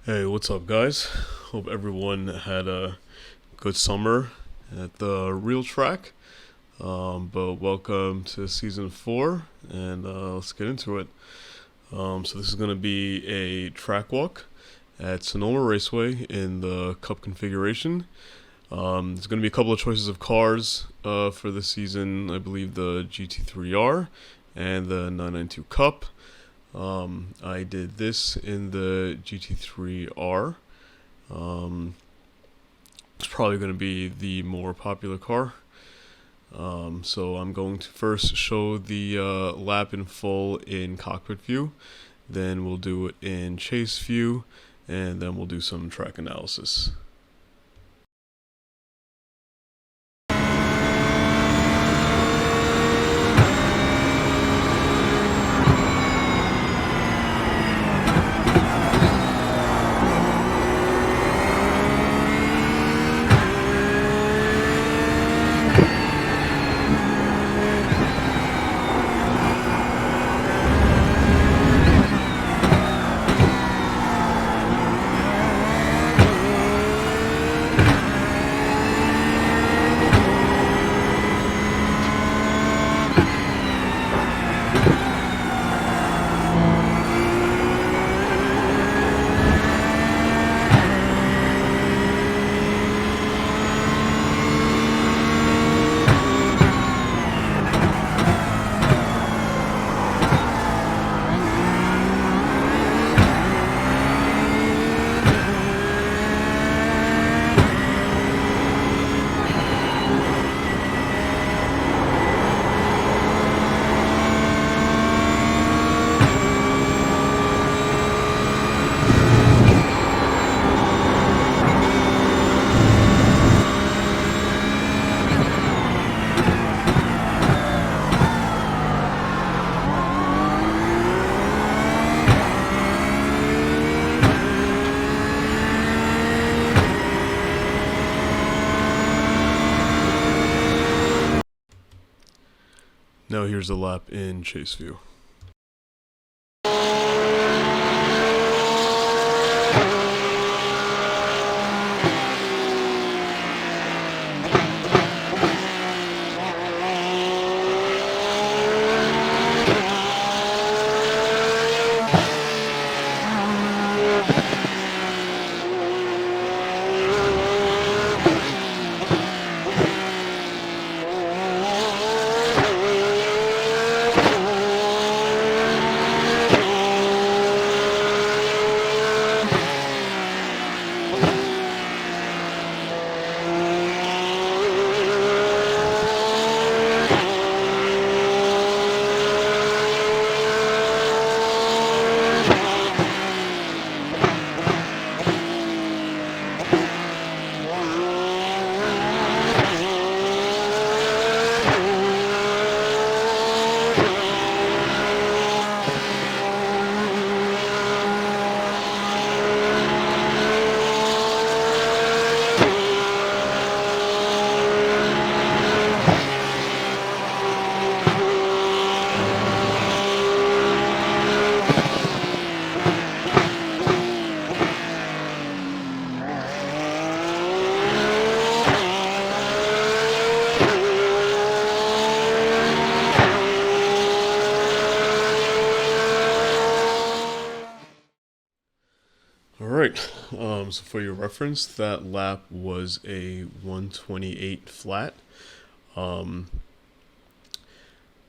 Hey, what's up, guys? Hope everyone had a good summer at the real track. But welcome to season 4, and let's get into it. So this is going to be a track walk at Sonoma Raceway in the Cup configuration. There's going to be a couple of choices of cars for this season. I believe the GT3R and the 992 Cup. I did this in the GT3R. It's probably going to be the more popular car. So I'm going to first show the lap in full in cockpit view, then we'll do it in chase view, and then we'll do some track analysis. Now here's a lap in chase view. Alright, so for your reference, that lap was a 128 flat. I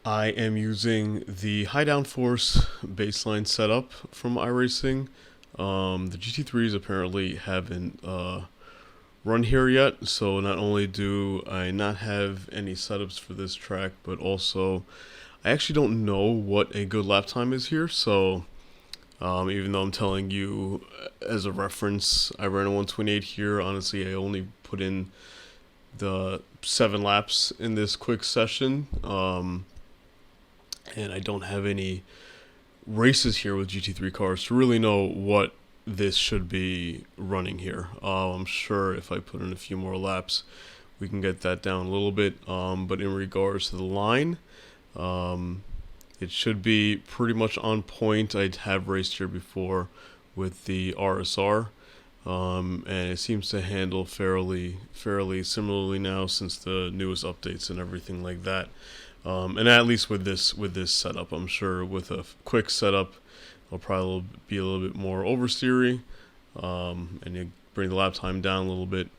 am using the high downforce baseline setup from iRacing. The GT3s apparently haven't run here yet, so not only do I not have any setups for this track, but also I actually don't know what a good lap time is here, so even though I'm telling you as a reference, I ran a 128 here. Honestly, I only put in the 7 laps in this quick session, and I don't have any races here with GT3 cars to really know what this should be running here. I'm sure if I put in a few more laps, we can get that down a little bit. But in regards to the line, it should be pretty much on point. I have raced here before with the RSR, and it seems to handle fairly similarly now since the newest updates and everything like that. And at least with this setup, I'm sure with a quick setup, it'll probably be a little bit more oversteery, and you bring the lap time down a little bit.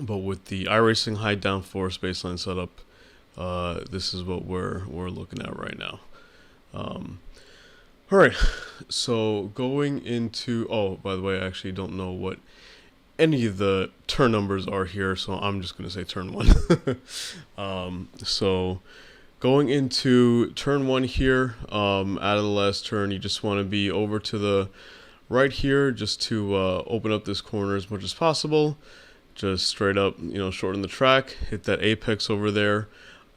But with the iRacing high downforce baseline setup, this is what we're looking at right now. All right, so going into, oh, by the way, I actually don't know what any of the turn numbers are here, so I'm just going to say turn 1. So going into turn 1 here, out of the last turn, you just want to be over to the right here just to open up this corner as much as possible. Just straight up, shorten the track, hit that apex over there.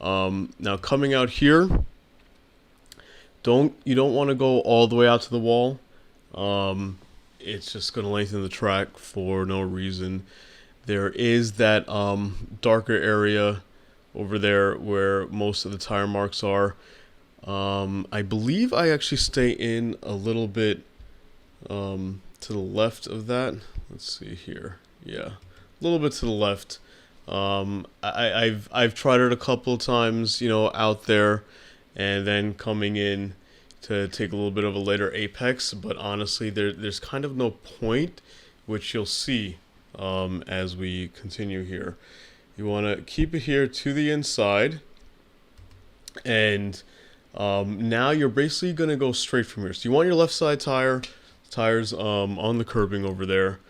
Now coming out here, you don't want to go all the way out to the wall. It's just going to lengthen the track for no reason. There is that darker area over there where most of the tire marks are. I believe I actually stay in a little bit to the left of that. Let's see here. Yeah. A little bit to the left. I've tried it a couple of times, out there, and then coming in to take a little bit of a later apex. But honestly, there's kind of no point, which you'll see as we continue here. You want to keep it here to the inside, and now you're basically going to go straight from here. So you want your left side tires on the curbing over there.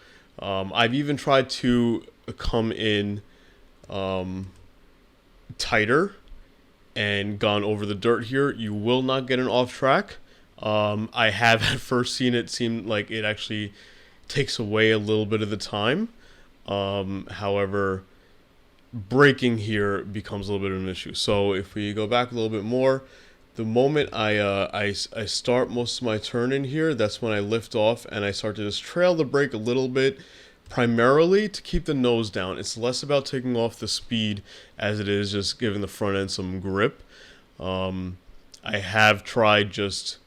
I've even tried to come in tighter and gone over the dirt here. You will not get an off track. I have at first seen it seem like it actually takes away a little bit of the time. However, braking here becomes a little bit of an issue. So if we go back a little bit more, the moment I start most of my turn in here, that's when I lift off and I start to just trail the brake a little bit, primarily to keep the nose down. It's less about taking off the speed as it is just giving the front end some grip. I have tried just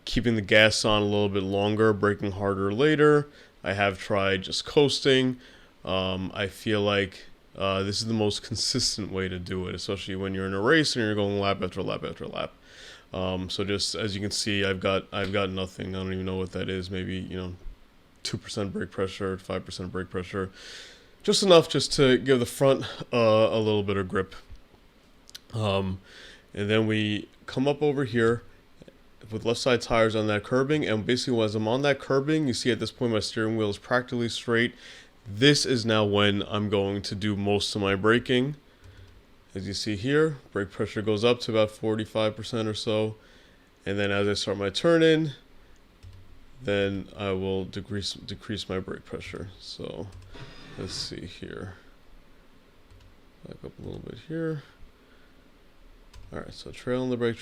keeping the gas on a little bit longer, braking harder later. I have tried just coasting. I feel like this is the most consistent way to do it, especially when you're in a race and you're going lap after lap after lap. So just as you can see, I've got nothing. I don't even know what that is. Maybe 2% brake pressure, 5% brake pressure, just enough just to give the front a little bit of grip. And then we come up over here with left side tires on that curbing, and basically as I'm on that curbing, you see at this point my steering wheel is practically straight. This is now when I'm going to do most of my braking. As you see here, brake pressure goes up to about 45% or so. And then as I start my turn in, then I will decrease my brake pressure. So let's see here. Back up a little bit here. Alright, so trail on the brake,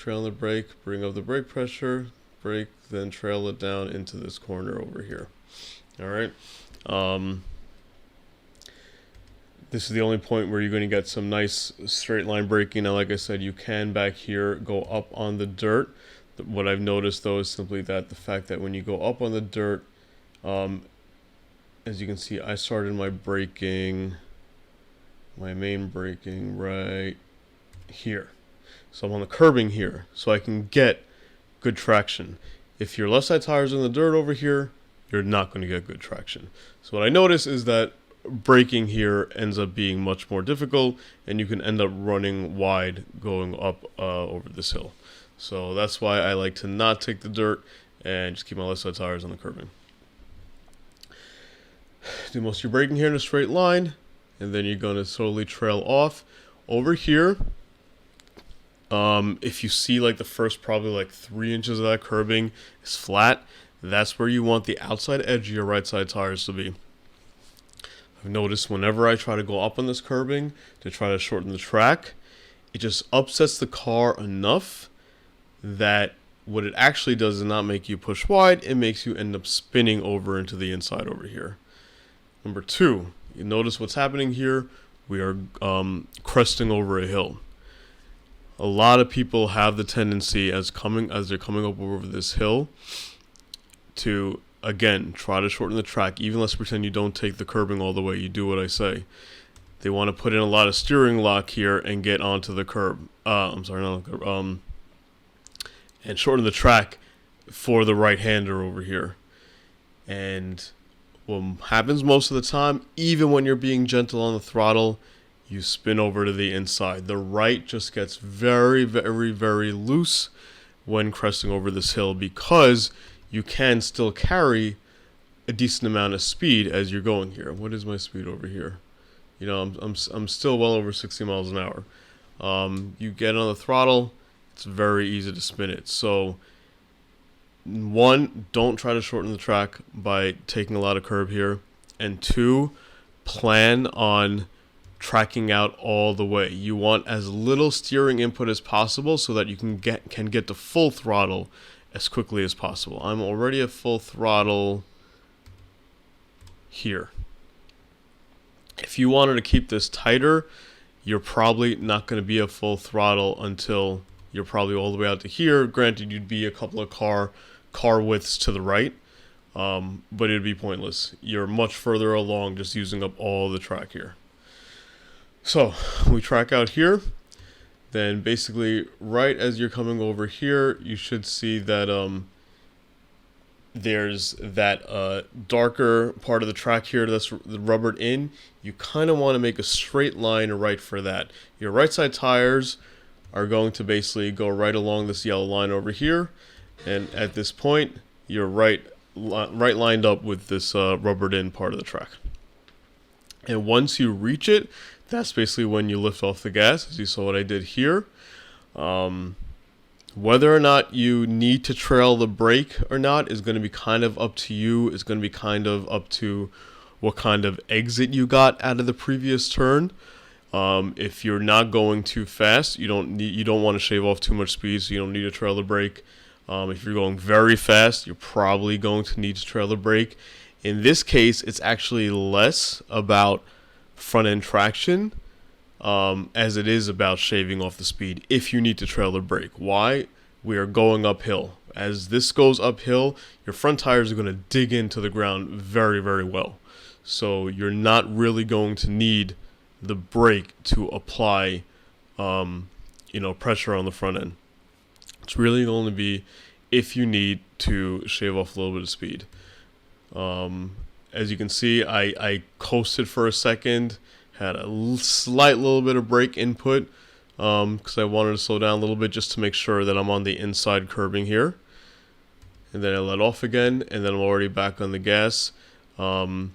bring up the brake pressure, brake, then trail it down into this corner over here. Alright. This is the only point where you're going to get some nice straight line braking. Now, like I said, you can back here go up on the dirt. What I've noticed, though, is simply that the fact that when you go up on the dirt, as you can see, I started my braking, my main braking right here. So I'm on the curbing here, so I can get good traction. If your left side tires in the dirt over here, you're not going to get good traction. So what I notice is that braking here ends up being much more difficult, and you can end up running wide going up over this hill. So that's why I like to not take the dirt and just keep my left side tires on the curbing. Do most of your braking here in a straight line, and then you're going to slowly trail off. Over here, if you see like the first probably like 3 inches of that curbing is flat, that's where you want the outside edge of your right side tires to be. I've noticed whenever I try to go up on this curbing to try to shorten the track, it just upsets the car enough that what it actually does is not make you push wide, it makes you end up spinning over into the inside over here. Number 2, you notice what's happening here, we are cresting over a hill. A lot of people have the tendency as they're coming up over this hill to, again, try to shorten the track. Even let's pretend you don't take the curbing all the way, you do what I say. They want to put in a lot of steering lock here and get onto the curb. I'm sorry, not the curb. And shorten the track for the right-hander over here. And what happens most of the time, even when you're being gentle on the throttle, you spin over to the inside. The right just gets very, very, very loose when cresting over this hill, because you can still carry a decent amount of speed as you're going here. What is my speed over here? You know, I'm still well over 60 miles an hour. You get on the throttle, it's very easy to spin it. So, one, don't try to shorten the track by taking a lot of curb here. And two, plan on tracking out all the way. You want as little steering input as possible so that you can get to full throttle as quickly as possible. I'm already at full throttle here. If you wanted to keep this tighter, you're probably not going to be at full throttle until you're probably all the way out to here. Granted, you'd be a couple of car widths to the right, but it'd be pointless. You're much further along just using up all the track here. So we track out here. Then basically right as you're coming over here, you should see that there's that darker part of the track here that's rubbered in. You kind of want to make a straight line right for that. Your right side tires are going to basically go right along this yellow line over here, and at this point you're right lined up with this rubbered in part of the track. And once you reach it, that's basically when you lift off the gas, as you saw what I did here. Whether or not you need to trail the brake or not is going to be kind of up to you. It's going to be kind of up to what kind of exit you got out of the previous turn. If you're not going too fast, you don't want to shave off too much speed, so you don't need to trail the brake. If you're going very fast, you're probably going to need to trail the brake. In this case, it's actually less about front end traction as it is about shaving off the speed if you need to trail the brake. Why? We are going uphill. As this goes uphill, your front tires are going to dig into the ground very, very well. So you're not really going to need the brake to apply pressure on the front end. It's really going to be if you need to shave off a little bit of speed. As you can see, I coasted for a second, had a slight little bit of brake input because I wanted to slow down a little bit just to make sure that I'm on the inside curbing here. And then I let off again, and then I'm already back on the gas. You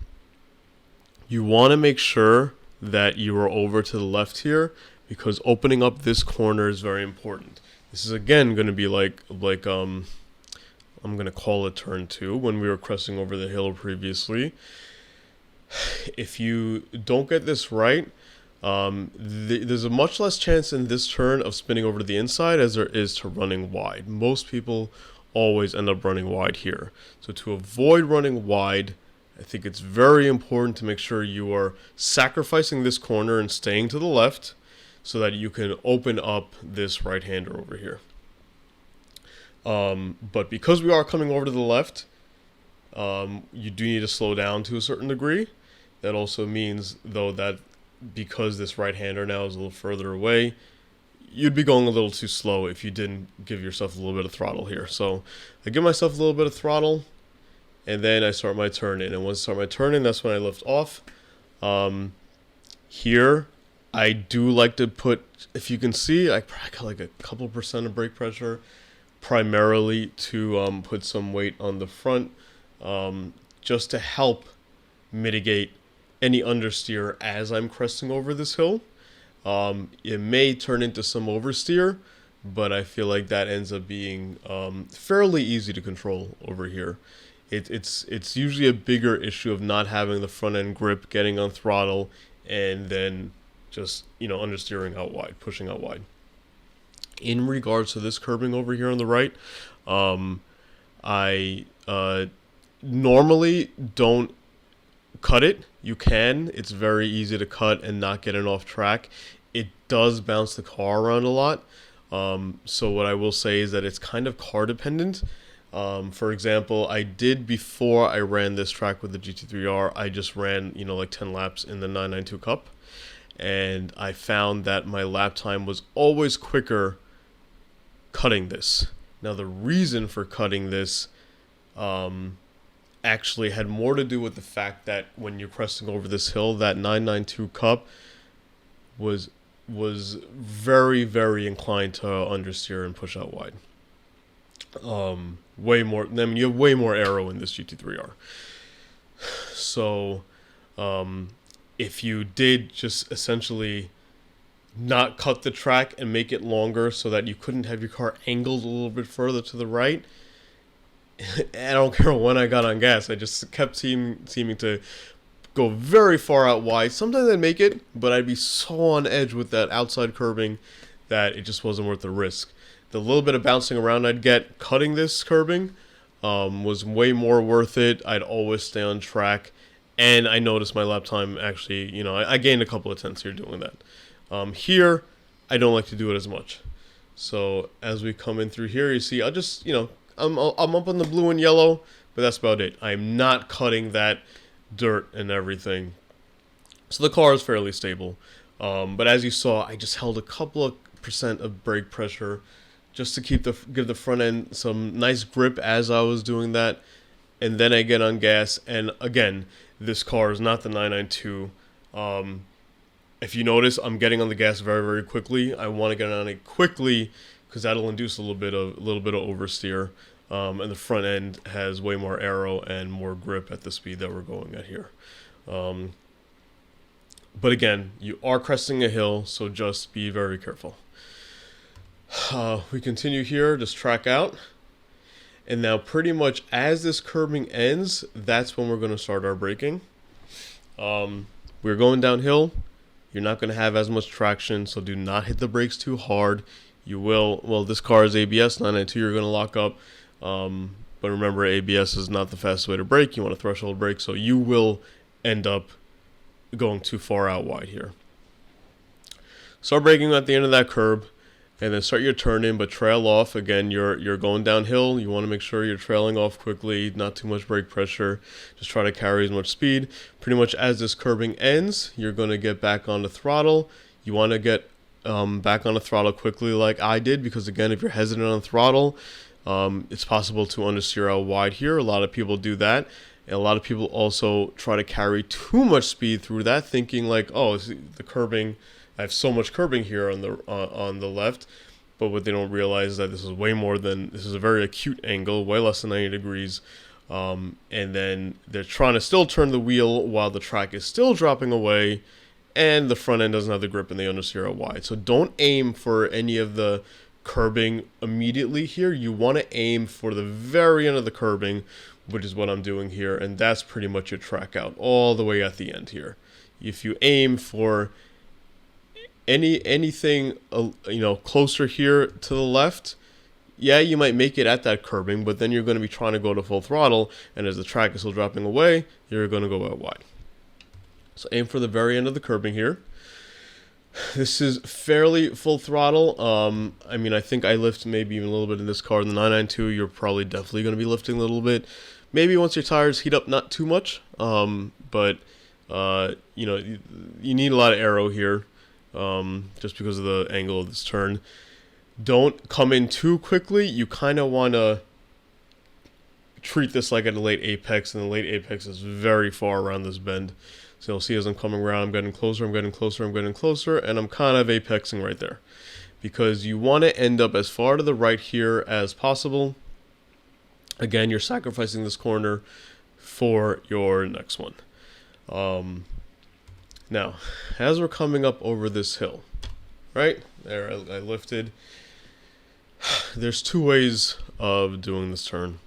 want to make sure that you are over to the left here, because opening up this corner is very important. This is again going to be like I'm going to call it turn 2 when we were cresting over the hill previously. If you don't get this right, there's a much less chance in this turn of spinning over to the inside as there is to running wide. Most people always end up running wide here. So to avoid running wide, I think it's very important to make sure you are sacrificing this corner and staying to the left so that you can open up this right-hander over here. But because we are coming over to the left, you do need to slow down to a certain degree. That also means, though, that because this right-hander now is a little further away, you'd be going a little too slow if you didn't give yourself a little bit of throttle here. So I give myself a little bit of throttle, and then I start my turn in. And once I start my turn in, that's when I lift off. Here, I do like to put, if you can see, I got like a couple percent of brake pressure, primarily to put some weight on the front, just to help mitigate any understeer as I'm cresting over this hill. It may turn into some oversteer, but I feel like that ends up being fairly easy to control over here. It's usually a bigger issue of not having the front end grip, getting on throttle, and then just understeering out wide, pushing out wide. In regards to this curbing over here on the right, I normally don't cut it. You can. It's very easy to cut and not get it off track. It does bounce the car around a lot. So what I will say is that it's kind of car dependent. For example, I did before I ran this track with the GT3R, I just ran, like 10 laps in the 992 Cup. And I found that my lap time was always quicker cutting this. Now, the reason for cutting this actually had more to do with the fact that when you're cresting over this hill, that 992 Cup was very, very inclined to understeer and push out wide. Way more. I mean, you have way more aero in this GT3R. So, if you did just essentially not cut the track and make it longer so that you couldn't have your car angled a little bit further to the right, I don't care when I got on gas, I just kept seeming to go very far out wide. Sometimes I'd make it, but I'd be so on edge with that outside curbing that it just wasn't worth the risk. The little bit of bouncing around I'd get cutting this curbing was way more worth it. I'd always stay on track, and I noticed my lap time actually, I gained a couple of tenths here doing that. Here, I don't like to do it as much. So as we come in through here, you see, I'll just, I'm up on the blue and yellow, but that's about it. I'm not cutting that dirt and everything. So the car is fairly stable. But as you saw, I just held a couple of percent of brake pressure just to give the front end some nice grip as I was doing that. And then I get on gas, and again, this car is not the 992. If you notice, I'm getting on the gas very, very quickly. I want to get on it quickly because that'll induce a little bit of oversteer. And the front end has way more aero and more grip at the speed that we're going at here. But again, you are cresting a hill, so just be very careful. We continue here, just track out. And now pretty much as this curbing ends, that's when we're going to start our braking. We're going downhill. You're not going to have as much traction, so do not hit the brakes too hard. You will, well, this car is ABS, 992, you're going to lock up. But remember, ABS is not the fastest way to brake. You want a threshold brake, so you will end up going too far out wide here. Start braking at the end of that curb, and then start your turn in, but trail off. Again, you're going downhill. You want to make sure you're trailing off quickly, not too much brake pressure. Just try to carry as much speed. Pretty much as this curbing ends, you're going to get back on the throttle. You want to get back on the throttle quickly like I did, because again, if you're hesitant on the throttle, it's possible to understeer out wide here. A lot of people do that. And a lot of people also try to carry too much speed through that, thinking like, oh, the curbing, I have so much curbing here on the left. But what they don't realize is that this is way more than, this is a very acute angle, way less than 90 degrees. And then they're trying to still turn the wheel while the track is still dropping away, and the front end doesn't have the grip and they understeer out wide. So don't aim for any of the curbing immediately here. You want to aim for the very end of the curbing, which is what I'm doing here, and that's pretty much your track out all the way at the end here. If you aim for anything closer here to the left, yeah, you might make it at that curbing, but then you're going to be trying to go to full throttle, and as the track is still dropping away, you're going to go out wide. So aim for the very end of the curbing here. This is fairly full throttle. I mean, I think I lift maybe even a little bit in this car. In the 992, you're probably definitely going to be lifting a little bit. Maybe once your tires heat up, not too much. But you need a lot of aero here, just because of the angle of this turn. Don't come in too quickly. You kind of want to treat this like at a late apex, and the late apex is very far around this bend. So you'll see as I'm coming around, I'm getting closer, I'm getting closer, I'm getting closer, and I'm kind of apexing right there. Because you want to end up as far to the right here as possible. Again, you're sacrificing this corner for your next one. Now, as we're coming up over this hill, right? There, I lifted. There's two ways of doing this turn.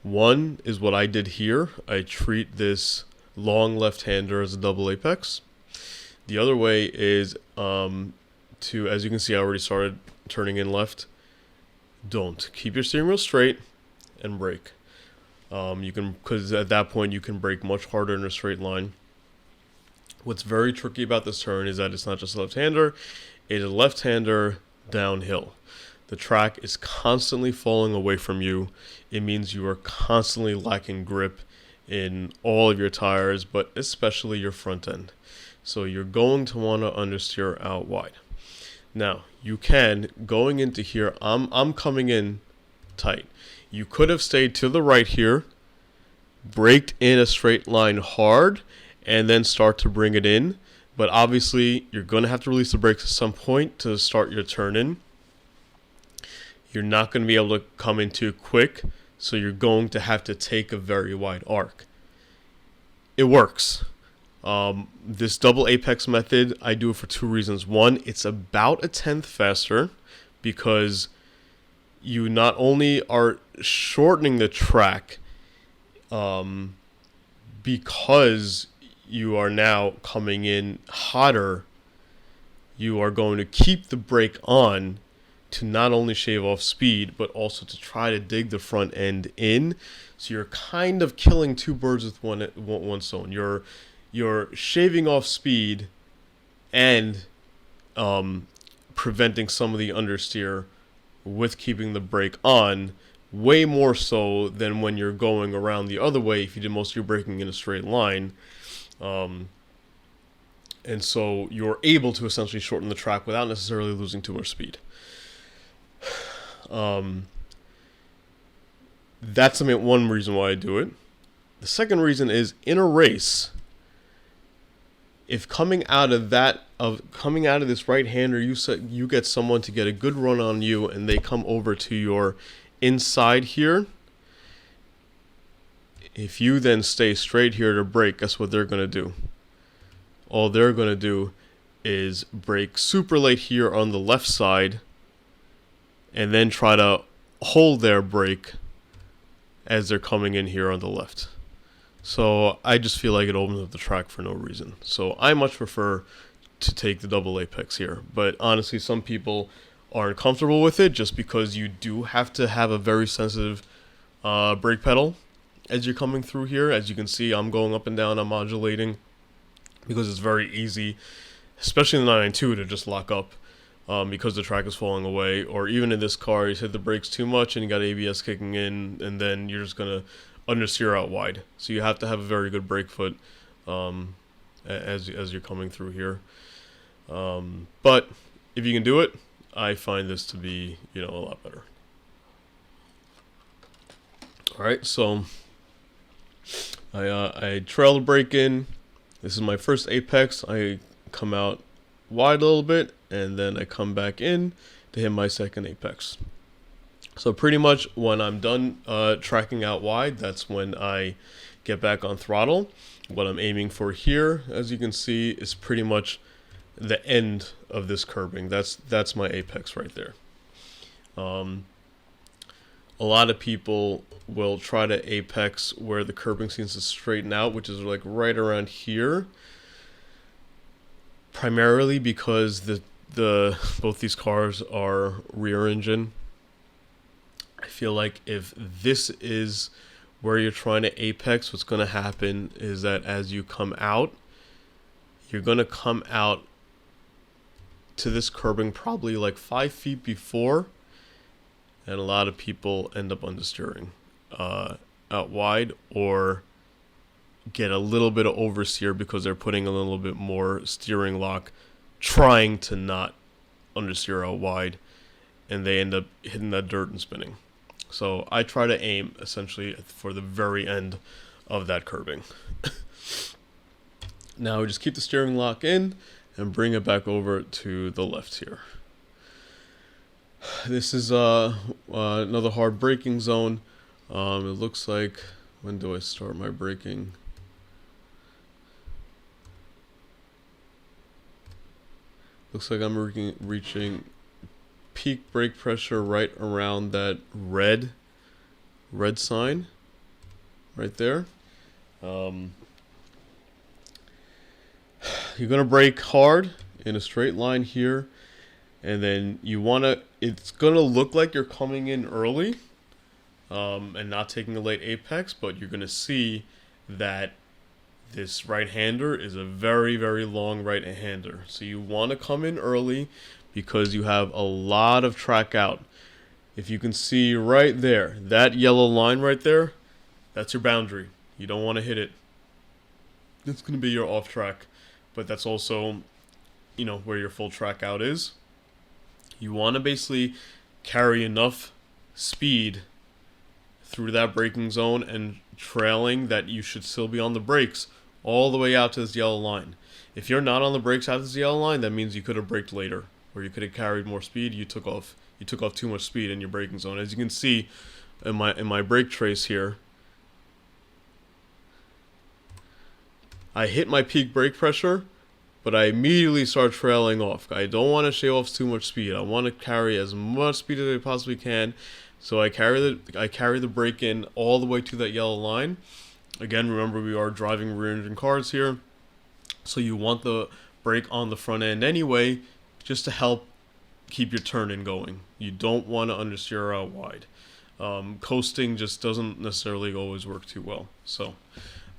One is what I did here. I treat this long left-hander as a double apex. The other way is to, as you can see, I already started turning in left. Don't. Keep your steering wheel straight and brake. You can, because at that point you can brake much harder in a straight line. What's very tricky about this turn is that it's not just a left-hander, it is a left-hander downhill. the track is constantly falling away from you. It means you are constantly lacking grip in all of your tires, but especially your front end. So you're going to want to understeer out wide. Now, you can, going into here, I'm coming in tight. You could have stayed to the right here, braked in a straight line hard, and then start to bring it in. But obviously, you're going to have to release the brakes at some point to start your turn in. You're not going to be able to come in too quick, so you're going to have to take a very wide arc. It works. This double apex method, I do it for two reasons. One, it's about a tenth faster because you not only are shortening the track because you are now coming in hotter, you are going to keep the brake on to not only shave off speed, but also to try to dig the front end in. So you're kind of killing two birds with one stone. You're shaving off speed and preventing some of the understeer with keeping the brake on, way more so than when you're going around the other way if you did most of your braking in a straight line. And so you're able to essentially shorten the track without necessarily losing too much speed. That's one reason why I do it. The second reason is in a race, if coming out of this right-hander, you get someone to get a good run on you, and they come over to your inside here. If you then stay straight here to brake, guess what they're gonna do? All they're gonna do is brake super late here on the left side, and then try to hold their brake as they're coming in here on the left. So I just feel like it opens up the track for no reason. So I much prefer to take the double apex here. But honestly, some people aren't comfortable with it just because you do have to have a very sensitive brake pedal as you're coming through here. As you can see, I'm going up and down, I'm modulating because it's very easy, especially in the 992, to just lock up because the track is falling away. Or even in this car, you hit the brakes too much and you got ABS kicking in, and then you're just going to understeer out wide. So you have to have a very good brake foot as you're coming through here. But if you can do it, I find this to be, a lot better. All right, so I trail the brake in. This is my first apex. I come out wide a little bit, and then I come back in to hit my second apex. So pretty much when I'm done tracking out wide, that's when I get back on throttle. What I'm aiming for here, as you can see, is pretty much the end of this curbing. That's my apex right there. A lot of people will try to apex where the curbing seems to straighten out, which is like right around here. Primarily because both these cars are rear engine. I feel like if this is where you're trying to apex, what's going to happen is that as you come out, you're going to come out to this curbing probably like 5 feet before, and a lot of people end up understeering out wide or get a little bit of oversteer because they're putting a little bit more steering lock trying to not understeer out wide, and they end up hitting that dirt and spinning. So I try to aim essentially for the very end of that curbing. Now we just keep the steering lock in and bring it back over to the left here. This is another hard braking zone. It looks like, when do I start my braking? Looks like I'm reaching peak brake pressure right around that red sign right there. You're gonna brake hard in a straight line here, and then it's gonna look like you're coming in early and not taking a late apex, but you're gonna see that this right-hander is a very, very long right-hander. So you want to come in early, because you have a lot of track out. If you can see right there, that yellow line right there, that's your boundary. You don't want to hit it. It's going to be your off track, but that's also, you know, where your full track out is. You want to basically carry enough speed through that braking zone and trailing that you should still be on the brakes all the way out to this yellow line. If you're not on the brakes out to this yellow line, that means you could have braked later, or you could have carried more speed. You took off too much speed in your braking zone. As you can see in my brake trace here, I hit my peak brake pressure, but I immediately start trailing off. I don't want to shave off too much speed. I want to carry as much speed as I possibly can. So I carry the brake in all the way to that yellow line. Again, remember, we are driving rear engine cars here, so you want the brake on the front end anyway, just to help keep your turn in going. You don't want to understeer out wide. Coasting just doesn't necessarily always work too well. So,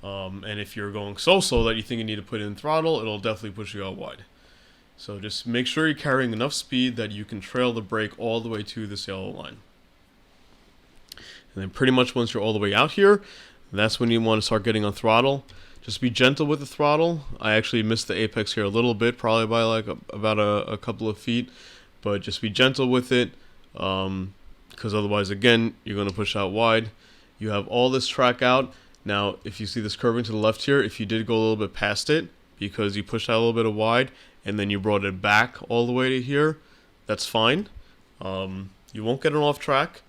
and if you're going so slow that you think you need to put in throttle, it'll definitely push you out wide. So just make sure you're carrying enough speed that you can trail the brake all the way to this yellow line. And then pretty much once you're all the way out here, that's when you want to start getting on throttle. Just be gentle with the throttle. I actually missed the apex here a little bit, probably by like about a couple of feet. But just be gentle with it, because otherwise, again, you're going to push out wide. You have all this track out. Now, if you see this curving to the left here, if you did go a little bit past it, because you pushed out a little bit of wide, and then you brought it back all the way to here, that's fine. You won't get it off track,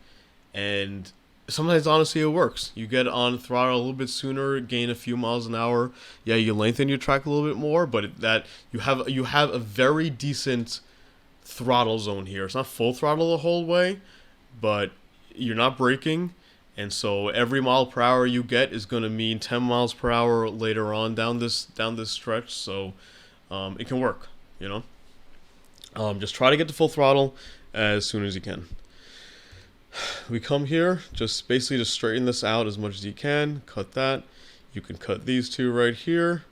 and sometimes, honestly, it works. You get on throttle a little bit sooner, gain a few miles an hour. Yeah, you lengthen your track a little bit more, but you have a very decent throttle zone here. It's not full throttle the whole way, but you're not braking, and so every mile per hour you get is going to mean 10 miles per hour later on down this stretch. So it can work, you know. Just try to get to full throttle as soon as you can. We come here, just basically just straighten this out as much as you can. Cut that. You can cut these two right here.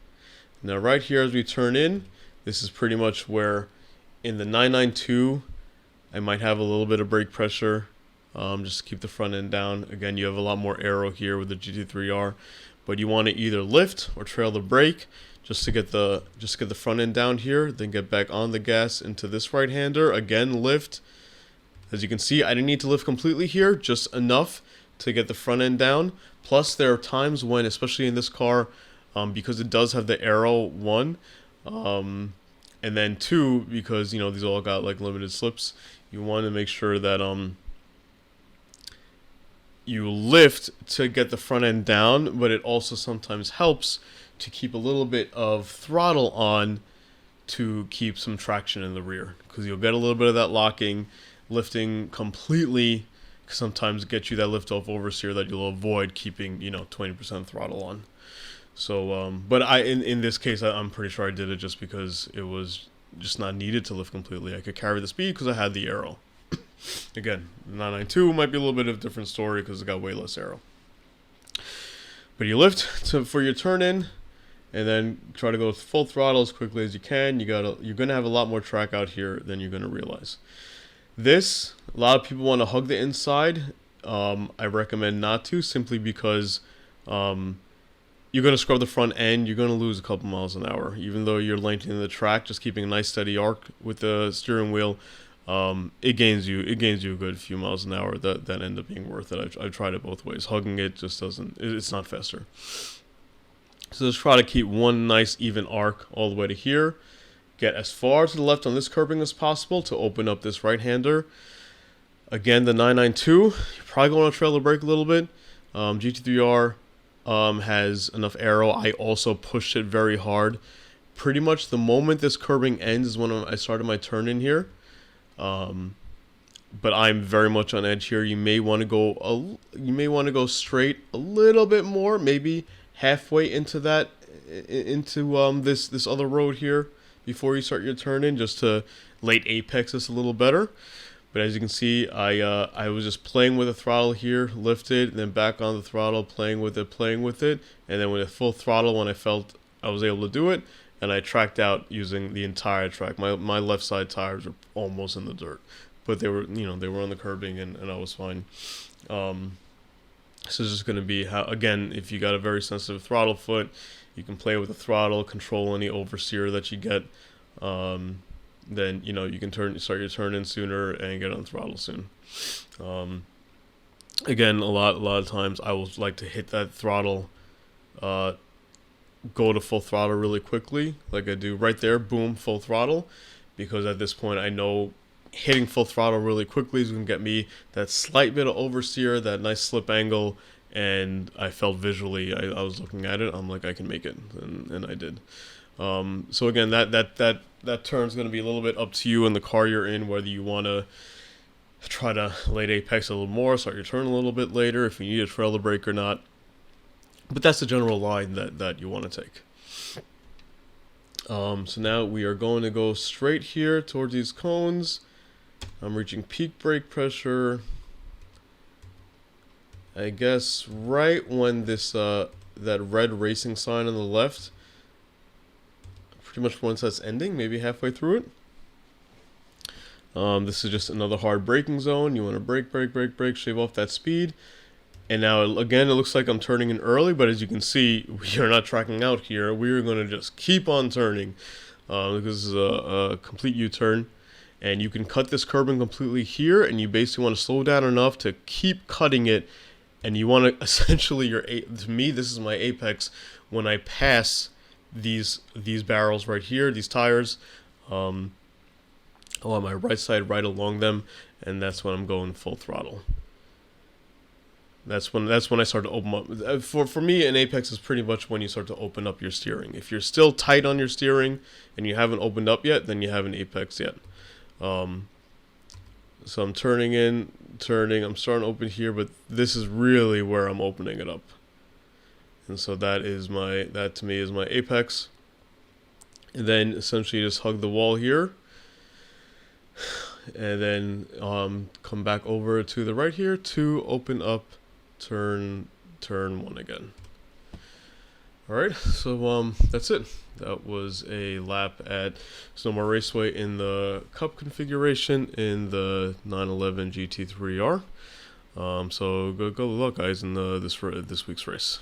Now right here as we turn in, this is pretty much where in the 992 I might have a little bit of brake pressure, just to keep the front end down. Again, you have a lot more aero here with the GT3R, but you want to either lift or trail the brake just to get the front end down here, then get back on the gas into this right hander. Again, lift. As you can see, I didn't need to lift completely here, just enough to get the front end down. Plus, there are times when, especially in this car, because it does have the aero, one, and then two, because, you know, these all got like limited slips, you want to make sure that you lift to get the front end down, but it also sometimes helps to keep a little bit of throttle on to keep some traction in the rear, because you'll get a little bit of that locking. Lifting completely sometimes get you that lift off oversteer that you'll avoid keeping, you know, 20% throttle on. So, but in this case, I'm pretty sure I did it just because it was just not needed to lift completely. I could carry the speed because I had the aero. Again, the 992 might be a little bit of a different story because it got way less aero. But you lift for your turn in, and then try to go full throttle as quickly as you can. You're gonna have a lot more track out here than you're gonna realize. This, a lot of people want to hug the inside. I recommend not to, simply because you're going to scrub the front end. You're going to lose a couple miles an hour. Even though you're lengthening the track, just keeping a nice steady arc with the steering wheel, it gains you a good few miles an hour that end up being worth it. I've tried it both ways. Hugging it just doesn't, it's not faster. So just try to keep one nice even arc all the way to here. Get as far to the left on this curbing as possible to open up this right-hander. Again, the 992, you're probably going to trail the brake a little bit. GT3R has enough aero. I also pushed it very hard. Pretty much the moment this curbing ends is when I started my turn in here. But I'm very much on edge here. You may want to go straight a little bit more, maybe halfway into this other road here, before you start your turn in, just to late apex this a little better. But as you can see, I was just playing with the throttle here, lifted, and then back on the throttle, playing with it, and then with a full throttle when I felt I was able to do it, and I tracked out using the entire track. My left side tires were almost in the dirt, but they were, they were on the curbing, and I was fine. This is just going to be how, again, if you got a very sensitive throttle foot, you can play with the throttle, control any oversteer that you get. Then you can start your turn in sooner and get on throttle soon. Again, a lot of times I will like to hit that throttle, go to full throttle really quickly, like I do right there, boom, full throttle, because at this point I know hitting full throttle really quickly is going to get me that slight bit of oversteer, that nice slip angle, and I felt visually, I was looking at it, I'm like, I can make it, and I did. So again, that turn's going to be a little bit up to you in the car you're in, whether you want to try to late apex a little more, start your turn a little bit later, if you need a trailer brake or not. But that's the general line that you want to take. So now we are going to go straight here towards these cones. I'm reaching peak brake pressure, I guess right when this that red racing sign on the left, pretty much once that's ending, maybe halfway through it. This is just another hard braking zone. You want to brake, shave off that speed. And now, again, it looks like I'm turning in early, but as you can see, we are not tracking out here. We are going to just keep on turning. This is a complete U-turn. And you can cut this curbing completely here, and you basically want to slow down enough to keep cutting it. And you want to essentially, to me, this is my apex when I pass these barrels right here, these tires. On my right side, right along them, and that's when I'm going full throttle. That's when I start to open up. For me, an apex is pretty much when you start to open up your steering. If you're still tight on your steering and you haven't opened up yet, then you haven't apex yet. So I'm turning. I'm starting to open here, but this is really where I'm opening it up. And so that to me is my apex. And then essentially just hug the wall here. And then come back over to the right here to open up turn 1 again. Alright, so that's it. That was a lap at Sonoma Raceway in the Cup configuration in the 911 GT3R. So good luck, guys, in this week's race.